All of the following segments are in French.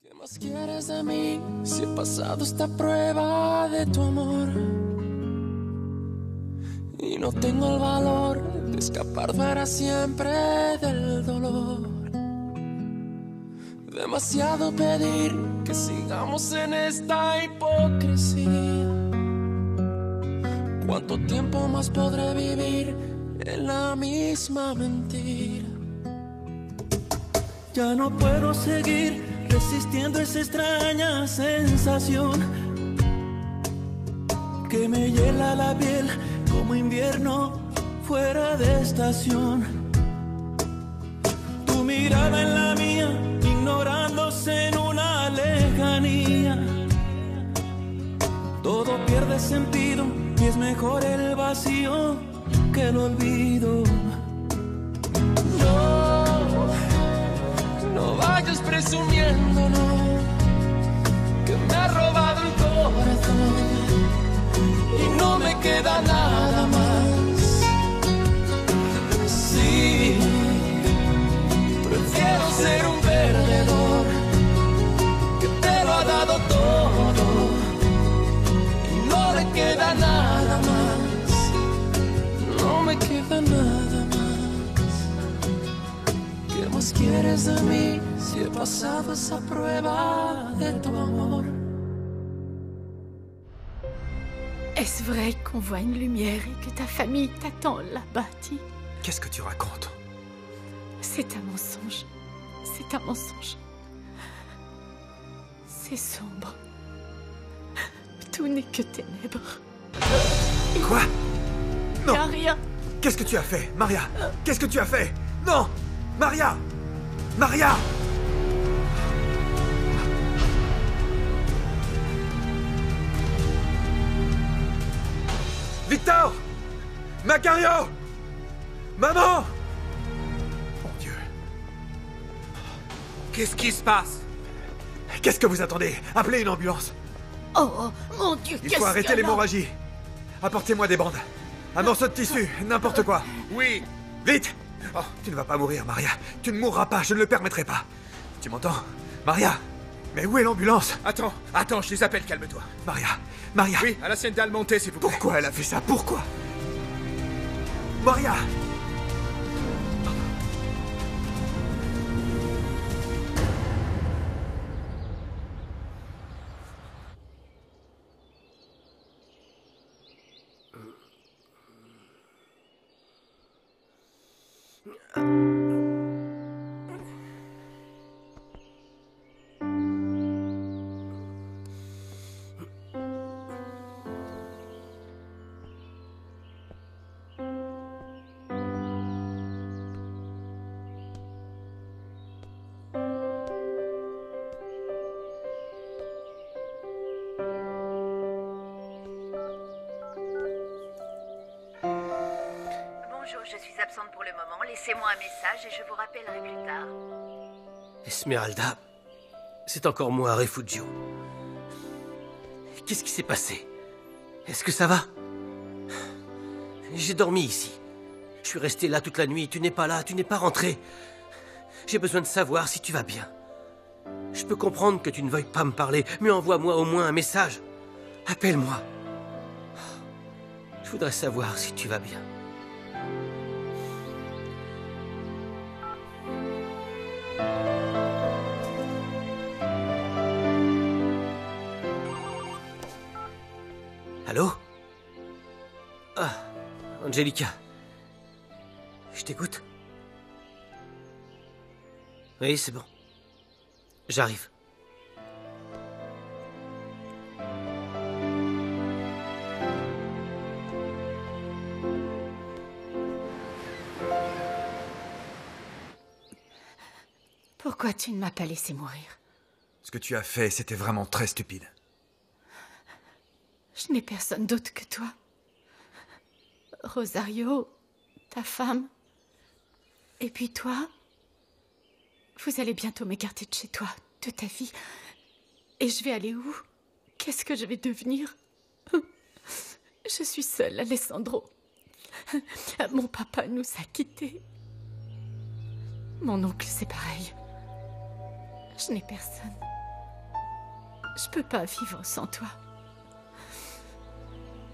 ¿Qué más quieres de mí si he pasado esta prueba de tu amor? Y no tengo el valor de escapar para siempre del dolor. Demasiado pedir que sigamos en esta hipocresía. ¿Cuánto tiempo más podré vivir en la misma mentira? Ya no puedo seguir resistiendo esa extraña sensación que me hiela la piel como invierno fuera de estación. Tu mirada en la mía, ignorándose en una lejanía. Todo pierde sentido y es mejor el vacío que el olvido. No vayas presumiendo, no, que me ha robado el corazón y no me queda nada más. Sí, prefiero ser un perdedor que te lo ha dado todo y no le queda nada más. No me queda nada más. ¿Qué más quieres de mí si he pasado esa prueba de tu amor? Est-ce vrai qu'on voit une lumière et que ta famille t'attend là-bas, Ti? Qu'est-ce que tu racontes? C'est un mensonge. C'est un mensonge. C'est sombre. Tout n'est que ténèbres. Quoi? Non! Y a rien. Qu'est-ce que tu as fait, Maria? Qu'est-ce que tu as fait? Non! Maria! Maria! Victor! Macario! Maman! Mon Dieu. Qu'est-ce qui se passe? Qu'est-ce que vous attendez? Appelez une ambulance. Oh, mon Dieu, Il faut arrêter l'hémorragie. Apportez-moi des bandes. Un morceau de tissu, n'importe quoi. Oui. Vite! Oh, tu ne vas pas mourir, Maria. Tu ne mourras pas, je ne le permettrai pas. Tu m'entends? Maria! Mais où est l'ambulance? Attends, je les appelle, calme-toi. Maria! Oui, à la Hacienda Almonte, s'il vous plaît. Pourquoi elle a fait ça? Pourquoi? Maria! Bonjour, je suis absente pour le moment. Laissez-moi un message et je vous rappellerai plus tard. Esmeralda, c'est encore moi, Refugio. Qu'est-ce qui s'est passé? Est-ce que ça va? J'ai dormi ici. Je suis resté là toute la nuit. Tu n'es pas là, tu n'es pas rentré. J'ai besoin de savoir si tu vas bien. Je peux comprendre que tu ne veuilles pas me parler, mais envoie-moi au moins un message. Appelle-moi. Je voudrais savoir si tu vas bien. Allô? Ah, Angelica. Je t'écoute. Oui, c'est bon. J'arrive. Pourquoi tu ne m'as pas laissé mourir? Ce que tu as fait, c'était vraiment très stupide. Je n'ai personne d'autre que toi. Rosario, ta femme. Et puis toi, vous allez bientôt m'écarter de chez toi, de ta vie. Et je vais aller où? Qu'est-ce que je vais devenir? Je suis seule, Alessandro. Mon papa nous a quittés. Mon oncle, c'est pareil. Je n'ai personne. Je peux pas vivre sans toi.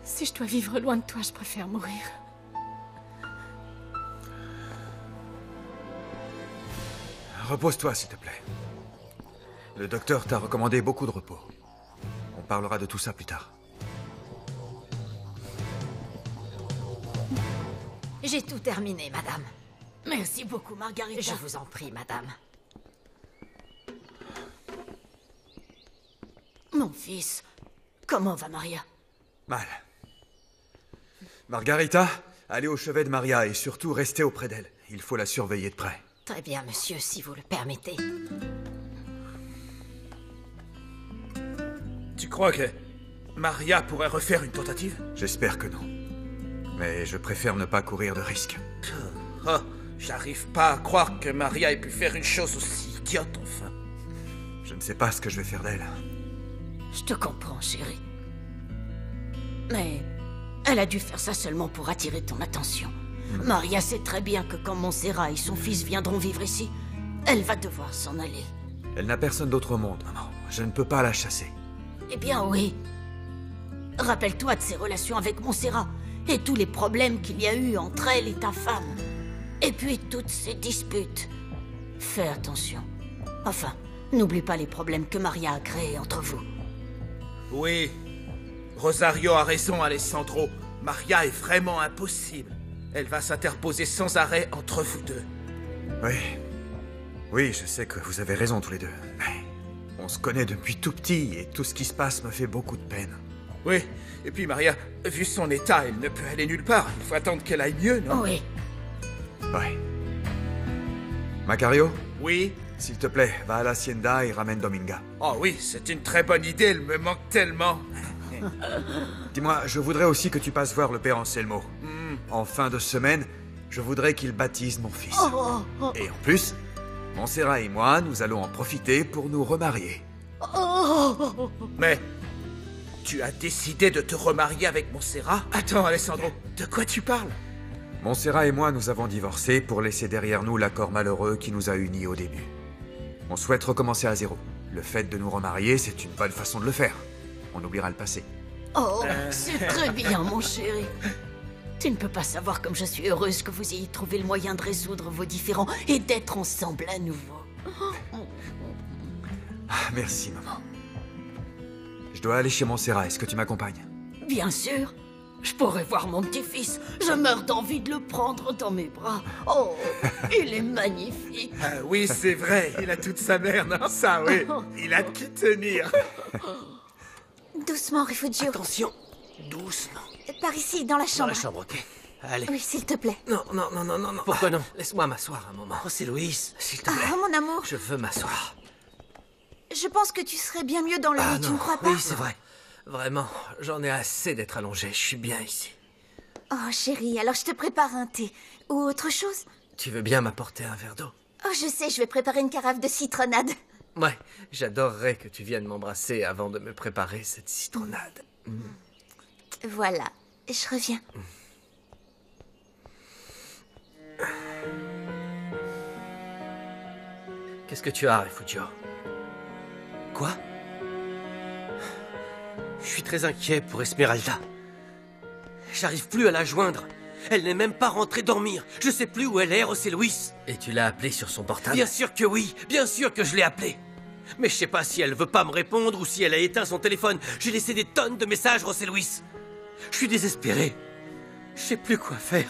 Si je dois vivre loin de toi, je préfère mourir. Repose-toi, s'il te plaît. Le docteur t'a recommandé beaucoup de repos. On parlera de tout ça plus tard. J'ai tout terminé, madame. Merci beaucoup, Margarita. Je vous en prie, madame. Mon fils, comment va Maria? Mal. Margarita, allez au chevet de Maria et surtout restez auprès d'elle. Il faut la surveiller de près. Très bien, monsieur, si vous le permettez. Tu crois que Maria pourrait refaire une tentative? J'espère que non. Mais je préfère ne pas courir de risque. Oh, j'arrive pas à croire que Maria ait pu faire une chose aussi idiote, enfin. Je ne sais pas ce que je vais faire d'elle. Je te comprends, chérie. Mais elle a dû faire ça seulement pour attirer ton attention. Maria sait très bien que quand Montserrat et son fils viendront vivre ici, elle va devoir s'en aller. Elle n'a personne d'autre au monde, maman. Je ne peux pas la chasser. Eh bien oui. Rappelle-toi de ses relations avec Montserrat et tous les problèmes qu'il y a eu entre elle et ta femme. Et puis toutes ces disputes. Fais attention. Enfin, n'oublie pas les problèmes que Maria a créés entre vous. Oui. Rosario a raison, Alessandro. Maria est vraiment impossible. Elle va s'interposer sans arrêt entre vous deux. Oui. Oui, je sais que vous avez raison tous les deux. Mais on se connaît depuis tout petit et tout ce qui se passe me fait beaucoup de peine. Oui. Et puis Maria, vu son état, elle ne peut aller nulle part. Il faut attendre qu'elle aille mieux, non? Oui. Ouais. Macario, Oui. s'il te plaît, va à l'hacienda et ramène Dominga. Oh oui, c'est une très bonne idée. Elle me manque tellement. Dis-moi, je voudrais aussi que tu passes voir le père Anselmo. En fin de semaine, je voudrais qu'il baptise mon fils. Et en plus, Montserrat et moi, nous allons en profiter pour nous remarier. Mais tu as décidé de te remarier avec Montserrat? Attends, Alessandro, de quoi tu parles? Montserrat et moi, nous avons divorcé pour laisser derrière nous l'accord malheureux qui nous a unis au début. On souhaite recommencer à zéro. Le fait de nous remarier, c'est une bonne façon de le faire. On oubliera le passé. Oh, c'est très bien, mon chéri. Tu ne peux pas savoir comme je suis heureuse que vous ayez trouvé le moyen de résoudre vos différends et d'être ensemble à nouveau. Ah, merci, maman. Je dois aller chez Montserrat. Est-ce que tu m'accompagnes? Bien sûr. Je pourrais voir mon petit-fils. Je meurs d'envie de le prendre dans mes bras. Oh, il est magnifique. Ah oui, c'est vrai. Il a toute sa mère, non? Ça, oui. Il a de qui tenir. Doucement, Rifugio. Attention, doucement. Par ici, dans la Dans chambre. la chambre, ok? Allez. Oui, s'il te plaît. Non. Pourquoi non? Laisse-moi m'asseoir un moment. Oh, c'est Louise, s'il te plaît. Ah, mon amour, Je veux m'asseoir. je pense que tu serais bien mieux dans le lit, tu ne crois pas? Oui, c'est vrai. Vraiment, j'en ai assez d'être allongé. Je suis bien ici. Oh, chérie, alors je te prépare un thé. Ou autre chose? Tu veux bien m'apporter un verre d'eau? Oh, je sais, je vais préparer une carafe de citronnade. Ouais, j'adorerais que tu viennes m'embrasser avant de me préparer cette citronnade. Voilà, je reviens. Qu'est-ce que tu as, Refugio? Quoi? Je suis très inquiet pour Esmeralda. J'arrive plus à la joindre. Elle n'est même pas rentrée dormir. Je sais plus où elle est, José Luis. Et tu l'as appelée sur son portable? Bien sûr que oui. Bien sûr que je l'ai appelée. Mais je sais pas si elle veut pas me répondre ou si elle a éteint son téléphone. J'ai laissé des tonnes de messages, José Luis. Je suis désespéré. Je sais plus quoi faire.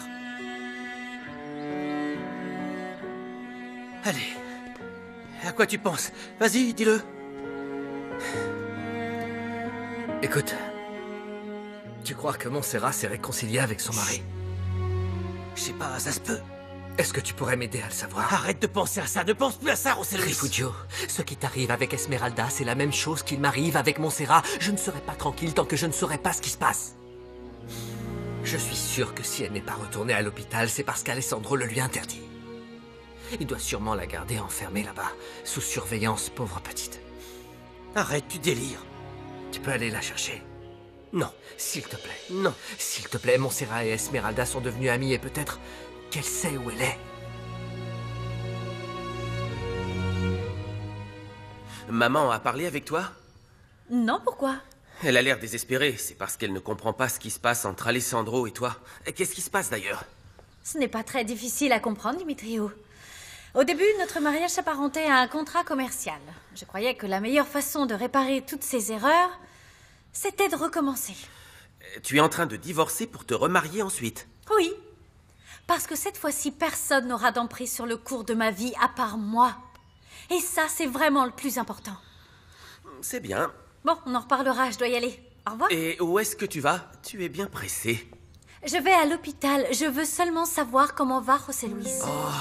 Allez. À quoi tu penses? Vas-y, dis-le. Écoute. Tu crois que Montserrat s'est réconciliée avec son mari? Je sais pas, ça se peut. Est-ce que tu pourrais m'aider à le savoir? Arrête de penser à ça, ne pense plus à ça, José Luis. Refugio, ce qui t'arrive avec Esmeralda, c'est la même chose qu'il m'arrive avec Montserrat. Je ne serai pas tranquille tant que je ne saurai pas ce qui se passe. Je suis sûr que si elle n'est pas retournée à l'hôpital, c'est parce qu'Alessandro le lui interdit. Il doit sûrement la garder enfermée là-bas, sous surveillance, pauvre petite. Arrête, tu délires. Tu peux aller la chercher. Non, s'il te plaît. Non, s'il te plaît, Montserrat et Esmeralda sont devenus amies et peut-être qu'elle sait où elle est. Maman a parlé avec toi? Non, pourquoi? Elle a l'air désespérée. C'est parce qu'elle ne comprend pas ce qui se passe entre Alessandro et toi. Qu'est-ce qui se passe d'ailleurs? Ce n'est pas très difficile à comprendre, Dimitrio. Au début, notre mariage s'apparentait à un contrat commercial. Je croyais que la meilleure façon de réparer toutes ces erreurs, c'était de recommencer. Tu es en train de divorcer pour te remarier ensuite? Oui. Parce que cette fois-ci, personne n'aura d'emprise sur le cours de ma vie à part moi. Et ça, c'est vraiment le plus important. C'est bien. Bon, on en reparlera, je dois y aller. Au revoir. Et où est-ce que tu vas? Tu es bien pressé. Je vais à l'hôpital. Je veux seulement savoir comment va José Luis. Oh,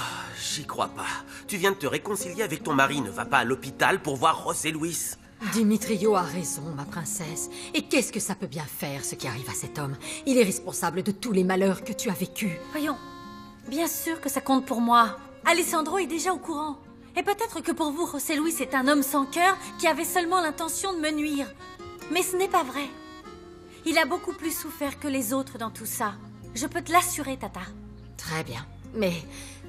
j'y crois pas. Tu viens de te réconcilier avec ton mari. Ne va pas à l'hôpital pour voir José Luis. Dimitrio a raison, ma princesse. Et qu'est-ce que ça peut bien faire, ce qui arrive à cet homme? Il est responsable de tous les malheurs que tu as vécus. Voyons, bien sûr que ça compte pour moi. Alessandro est déjà au courant. Et peut-être que pour vous, José Luis est un homme sans cœur qui avait seulement l'intention de me nuire. Mais ce n'est pas vrai. Il a beaucoup plus souffert que les autres dans tout ça. Je peux te l'assurer, Tata. Très bien. Mais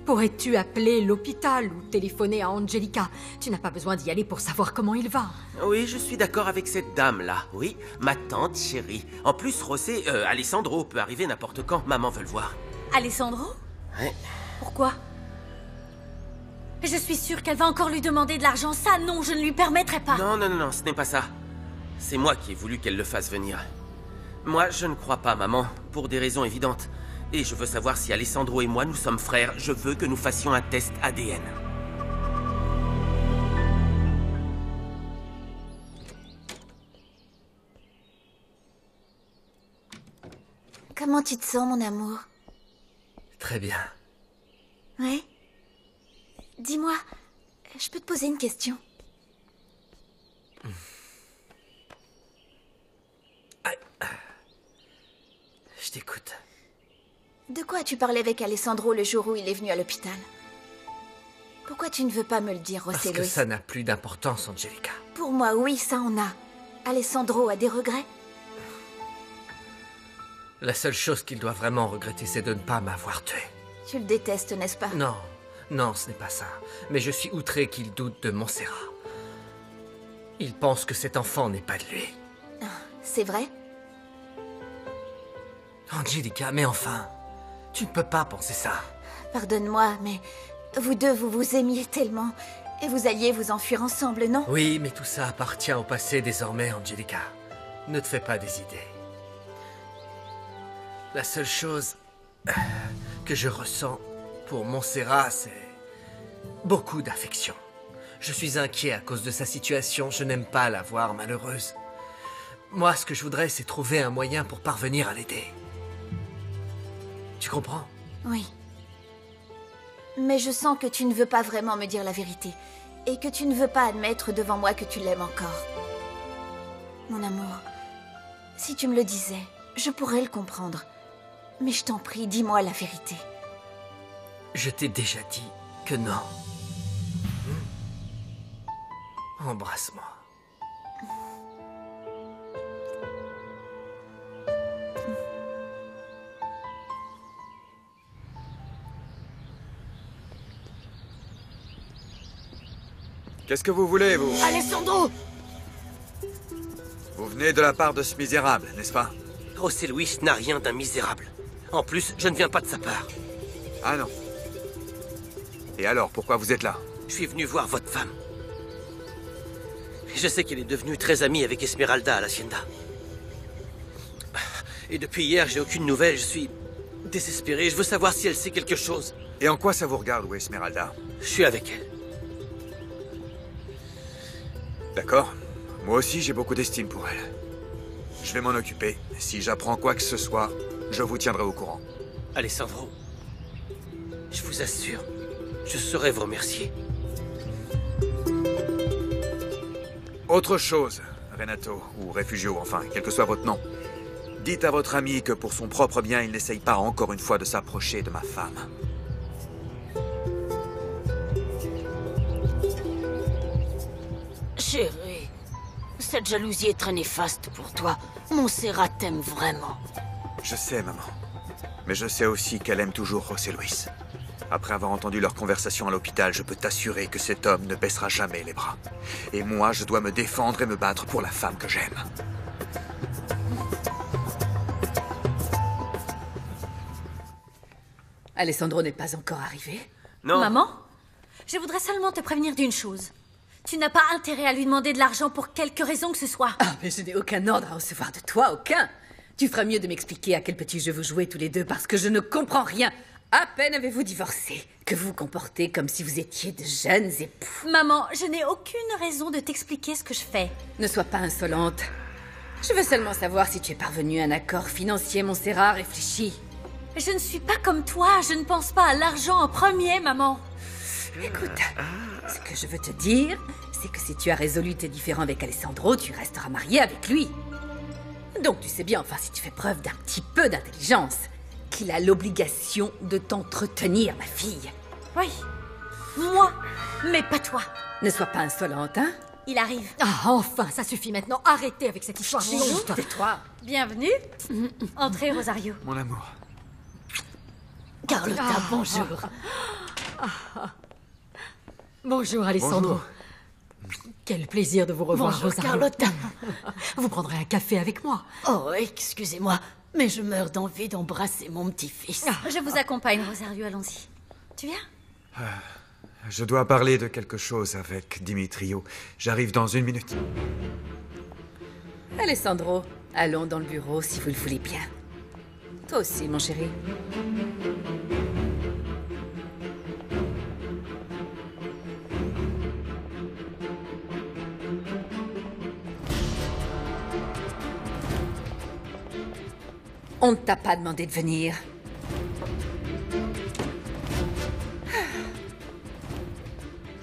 pourrais-tu appeler l'hôpital ou téléphoner à Angelica? Tu n'as pas besoin d'y aller pour savoir comment il va. Oui, je suis d'accord avec cette dame-là. Oui, ma tante chérie. En plus, Alessandro peut arriver n'importe quand. Maman veut le voir. Alessandro? Ouais. Pourquoi? Je suis sûre qu'elle va encore lui demander de l'argent. Ça, non, je ne lui permettrai pas. Non, ce n'est pas ça. C'est moi qui ai voulu qu'elle le fasse venir. Moi, je ne crois pas, maman, pour des raisons évidentes. Et je veux savoir si Alessandro et moi, nous sommes frères. Je veux que nous fassions un test ADN. Comment tu te sens, mon amour? Très bien. Ouais? Dis-moi, je peux te poser une question? Je t'écoute. De quoi as-tu parlé avec Alessandro le jour où il est venu à l'hôpital? Pourquoi tu ne veux pas me le dire, José Luis? Parce que ça n'a plus d'importance, Angelica. Pour moi, oui, ça en a. Alessandro a des regrets? La seule chose qu'il doit vraiment regretter, c'est de ne pas m'avoir tué. Tu le détestes, n'est-ce pas? Non, ce n'est pas ça. Mais je suis outré qu'il doute de Montserrat. Il pense que cet enfant n'est pas de lui. C'est vrai? Angelica, mais enfin, tu ne peux pas penser ça. Pardonne-moi, mais vous deux, vous vous aimiez tellement. Et vous alliez vous enfuir ensemble, non? Oui, mais tout ça appartient au passé désormais, Angelica. Ne te fais pas des idées. La seule chose que je ressens pour Montserrat, c'est beaucoup d'affection. Je suis inquiet à cause de sa situation. Je n'aime pas la voir malheureuse. Moi, ce que je voudrais, c'est trouver un moyen pour parvenir à l'aider. Tu comprends? Oui. Mais je sens que tu ne veux pas vraiment me dire la vérité. Et que tu ne veux pas admettre devant moi que tu l'aimes encore. Mon amour, si tu me le disais, je pourrais le comprendre. Mais je t'en prie, dis-moi la vérité. Je t'ai déjà dit que non. Embrasse-moi. Qu'est-ce que vous voulez, vous? Alessandro! Vous venez de la part de ce misérable, n'est-ce pas? José Luis n'a rien d'un misérable. En plus, je ne viens pas de sa part. Ah non. Et alors, pourquoi vous êtes là? Je suis venu voir votre femme. Je sais qu'elle est devenue très amie avec Esmeralda à l'Hacienda. Et depuis hier, j'ai aucune nouvelle. Je suis désespéré. Je veux savoir si elle sait quelque chose. Et en quoi ça vous regarde, où Esmeralda? Je suis avec elle. D'accord. Moi aussi, j'ai beaucoup d'estime pour elle. Je vais m'en occuper. Si j'apprends quoi que ce soit, je vous tiendrai au courant. Alessandro, je vous assure, je saurai vous remercier. Autre chose, Renato, ou Refugio, enfin, quel que soit votre nom. Dites à votre ami que pour son propre bien, il n'essaye pas encore une fois de s'approcher de ma femme. Chérie, cette jalousie est très néfaste pour toi. Montserrat t'aime vraiment. Je sais, maman. Mais je sais aussi qu'elle aime toujours José Luis. Après avoir entendu leur conversation à l'hôpital, je peux t'assurer que cet homme ne baissera jamais les bras. Et moi, je dois me défendre et me battre pour la femme que j'aime. Alessandro n'est pas encore arrivé. Non. Maman, je voudrais seulement te prévenir d'une chose. Tu n'as pas intérêt à lui demander de l'argent pour quelque raison que ce soit. Ah, mais je n'ai aucun ordre à recevoir de toi, aucun. Tu feras mieux de m'expliquer à quel petit jeu vous jouez tous les deux parce que je ne comprends rien. À peine avez-vous divorcé que vous vous comportez comme si vous étiez de jeunes époux. Maman, je n'ai aucune raison de t'expliquer ce que je fais. Ne sois pas insolente. Je veux seulement savoir si tu es parvenue à un accord financier, Montserrat, réfléchis. Je ne suis pas comme toi, je ne pense pas à l'argent en premier, maman. Écoute, ce que je veux te dire, c'est que si tu as résolu tes différends avec Alessandro, tu resteras mariée avec lui. Donc tu sais bien, enfin si tu fais preuve d'un petit peu d'intelligence, qu'il a l'obligation de t'entretenir, ma fille. Oui, moi, mais pas toi. Ne sois pas insolente, hein? Il arrive. Ah, enfin, ça suffit maintenant. Arrêtez avec cette histoire. Tais-toi. Bienvenue. Entrez, Rosario. Mon amour. Carlotta, bonjour. Bonjour, Alessandro. Bonjour. Quel plaisir de vous revoir, Bonjour, Rosario. Carlotta. Vous prendrez un café avec moi. Oh, excusez-moi, mais je meurs d'envie d'embrasser mon petit-fils. Je vous accompagne, Rosario, allons-y. Tu viens? Je dois parler de quelque chose avec Dimitrio. J'arrive dans 1 minute. Alessandro, allons dans le bureau si vous le voulez bien. Toi aussi, mon chéri. On ne t'a pas demandé de venir.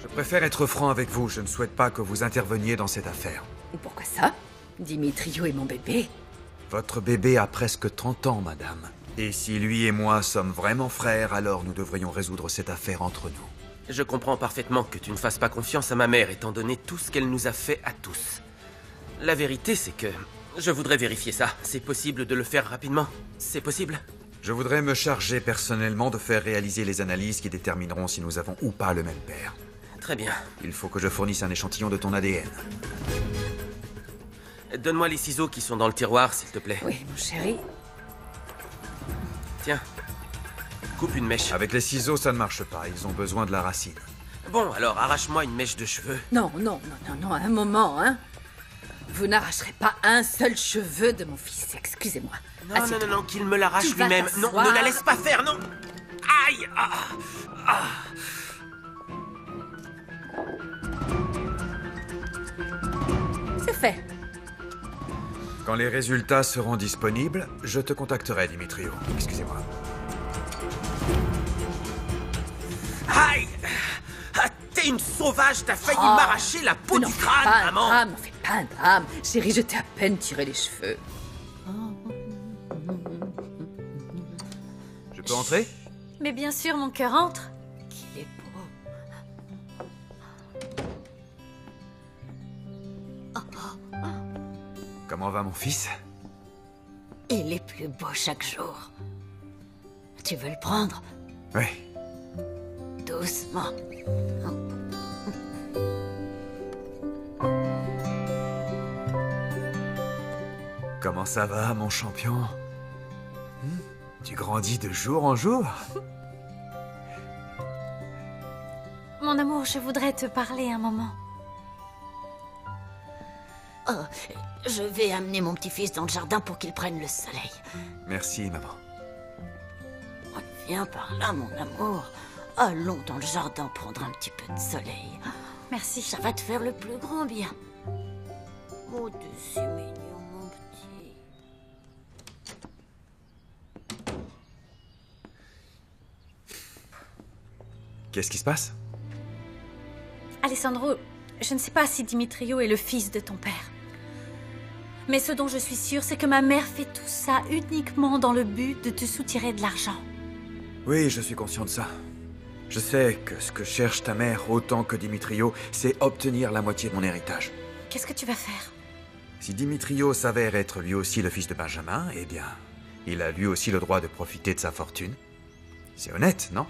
Je préfère être franc avec vous. Je ne souhaite pas que vous interveniez dans cette affaire. Pourquoi ça? Dimitrio est mon bébé. Votre bébé a presque 30 ans, madame. Et si lui et moi sommes vraiment frères, alors nous devrions résoudre cette affaire entre nous. Je comprends parfaitement que tu ne fasses pas confiance à ma mère, étant donné tout ce qu'elle nous a fait à tous. La vérité, c'est que je voudrais vérifier ça. C'est possible de le faire rapidement? C'est possible? Je voudrais me charger personnellement de faire réaliser les analyses qui détermineront si nous avons ou pas le même père. Très bien. Il faut que je fournisse un échantillon de ton ADN. Donne-moi les ciseaux qui sont dans le tiroir, s'il te plaît. Oui, mon chéri. Tiens. Coupe une mèche. Avec les ciseaux, ça ne marche pas. Ils ont besoin de la racine. Bon, alors arrache-moi une mèche de cheveux. Non, un moment, hein. Vous n'arracherez pas un seul cheveu de mon fils, excusez-moi. Non, qu'il me l'arrache lui-même. Non, ne la laisse pas faire, non. Aïe. C'est fait. Quand les résultats seront disponibles, je te contacterai, Dimitrio. Excusez-moi. Aïe. T'es une sauvage, t'as failli m'arracher la peau du crâne, maman. Ne fais pas un drame. Chérie, je t'ai à peine tiré les cheveux. Je peux entrer? Mais bien sûr, mon cœur entre. Qu'il est beau. Comment va mon fils? Il est plus beau chaque jour. Tu veux le prendre? Oui. Doucement. Comment ça va, mon champion? Tu grandis de jour en jour? Mon amour, je voudrais te parler un moment. Oh, je vais amener mon petit-fils dans le jardin pour qu'il prenne le soleil. Merci, maman. Viens par là, mon amour. Allons dans le jardin prendre un petit peu de soleil. Merci. Ça va te faire le plus grand bien. Oh, c'est mignon, mon petit. Qu'est-ce qui se passe? Alessandro, je ne sais pas si Dimitrio est le fils de ton père. Mais ce dont je suis sûre, c'est que ma mère fait tout ça uniquement dans le but de te soutirer de l'argent. Oui, je suis conscient de ça. Je sais que ce que cherche ta mère, autant que Dimitrio, c'est obtenir la moitié de mon héritage. Qu'est-ce que tu vas faire? Si Dimitrio s'avère être lui aussi le fils de Benjamin, eh bien, il a lui aussi le droit de profiter de sa fortune. C'est honnête, non?